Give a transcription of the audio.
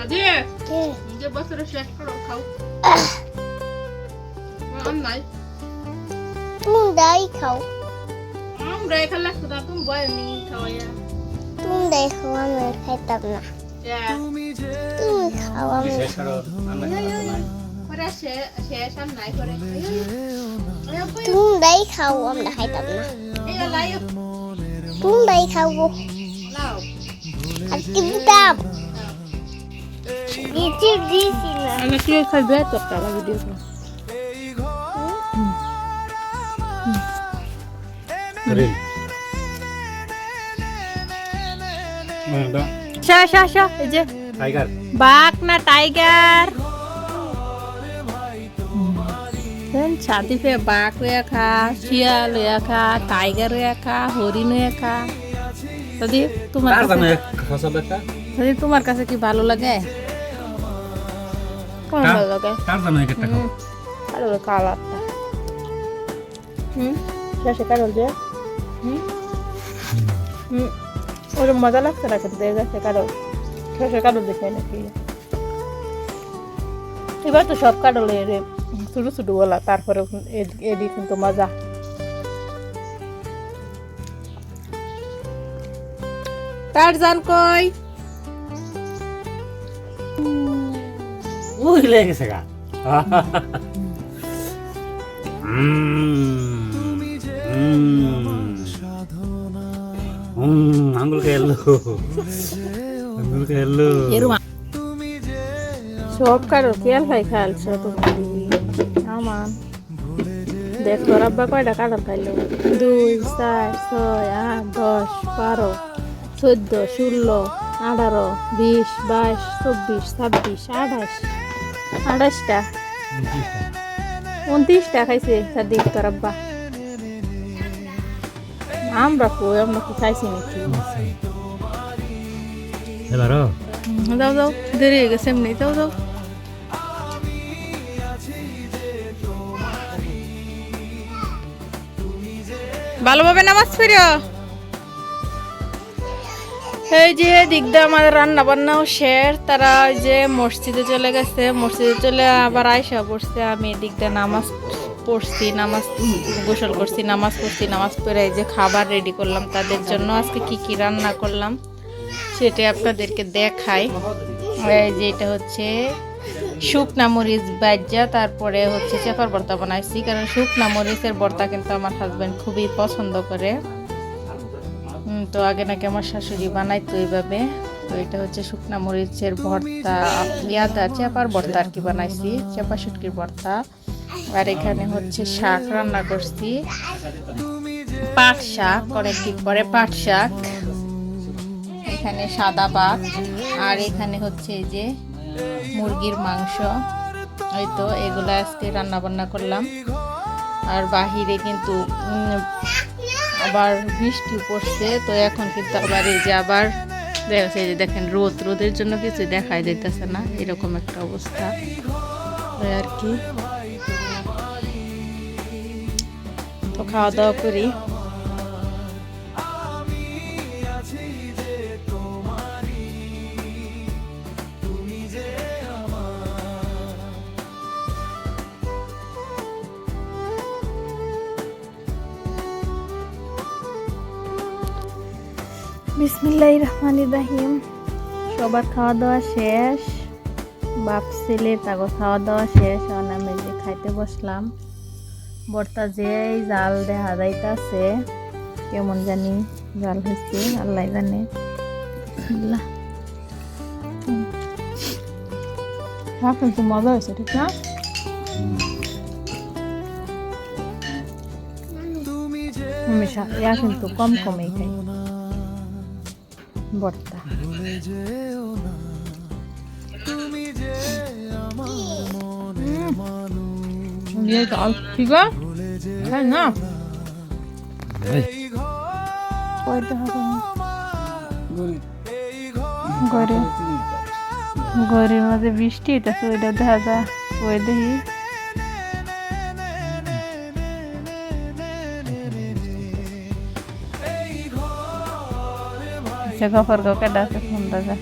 দাদি যে বছরে শেষ করো খাও নাই তুমি দাই খাও আমরা এখানে লাগতো তুমি বয় নি খাওয়া তুমি দেখো আমি খাইতাম না তুমি খাও আমি করে শেষ আর নাই করে তুমি দাই খাও আমরা খাইতাম না এই লাই তুমি দাই খাও নাও আর কি দিতাম দিছি দিছি না আমি কি খাইবে তো তালা ভিডিও এই যে টাইগার বাঘ না টাইগার ছাতি पे বাঘ হয়ে খা শিয়াল হয়ে খা টাইগার হয়ে খা হরিণ হয়ে খা দাদি তোমার দাদি তোমার কাছে কি ভালো লাগে কোন ভালো লাগে ভালো লাগে কালারটা শেষে কারণ যে ওর মজা লাগছে না কিন্তু এই গাছে কারণ শেষে কারণ দেখে নাকি এবার তো সব কাটলে ছোট ছোট বলা তারপরে এদি কিন্তু মজা টারজান কই ওই লেগেছে গা আঙ্গুল খেললো সব কারো খেয়াল হয় খেয়ালছ তুমি আমার দেখ তোর আব্বা কয়টা কাটার খাইলো 2 4 6 8 10 12 14 16 18 20 22 24 26 28টা 29টা খাইছে সাদিক তোর আব্বা আমরা কি খাইছি নাকি এবারও যাও যাও দেরি হয়ে গেছে এমনি যাও যাও ভালোভাবে নামাজ পড়ো এই যে দিকদা আমাদের রান্না বান্নাও শেষ তারা ওই যে মসজিদে চলে গেছে মসজিদে চলে আবার আয়সা পড়ছে আমি দিকদা নামাজ পড়ছি নামাজ গোসল করছি নামাজ পড়ছি নামাজ পড়ে এই যে খাবার রেডি করলাম তাদের জন্য আজকে কি কি রান্না করলাম সেটা আপনাদেরকে দেখাই এই যে এটা হচ্ছে শুকনা মরিচ ভাজা তারপরে হচ্ছে চেপার ভর্তা বানাইছি কারণ শুকনা মরিচের ভর্তা কিন্তু আমার হাজবেন্ড খুবই পছন্দ করে তো আগে নাকি আমার শাশুড়ি বানাইতো এইভাবে তো এটা হচ্ছে শুকনা মরিচের ভর্তা ইয়াদা চেপার ভর্তা আর কি বানাইছি চেপা শুটকির ভর্তা আর এখানে হচ্ছে শাক রান্না করছি পাট শাক অনেকদিন পরে পাট শাক এখানে সাদা ভাত আর এখানে হচ্ছে এই যে মুরগির মাংস এই তো এগুলো আজকে রান্না বান্না করলাম আর বাহিরে কিন্তু আবার বৃষ্টি পড়ছে তো এখন কিন্তু আবার এই যে আবার দেখা যায় যে দেখেন রোদের জন্য কিছু দেখাই যাইতেছে না এরকম একটা অবস্থা আর কি তো খাওয়া দাওয়া করি বিসমিল্লাহির রহমানির রহিম সবার খাওয়া দাওয়া শেষ বাপ ছেলে তাগো খাওয়া দাওয়া শেষ এখন আমি যে খাইতে বসলাম ভর্তা যে জাল দেখা যাইতাছে কেমন জানি জাল হয়েছে আল্লাহ জানে আল্লাহ কিন্তু মজা হয়েছে ঠিক না হামেশা ইয়া কিন্তু কম কমেই খাই ভর্তা ঠিক আছে না ঘরের মধ্যে বৃষ্টি হইতেছে ওইটা দেখা যায় ওই দেখি গফর কাউকে ডাকে ফোন দেখা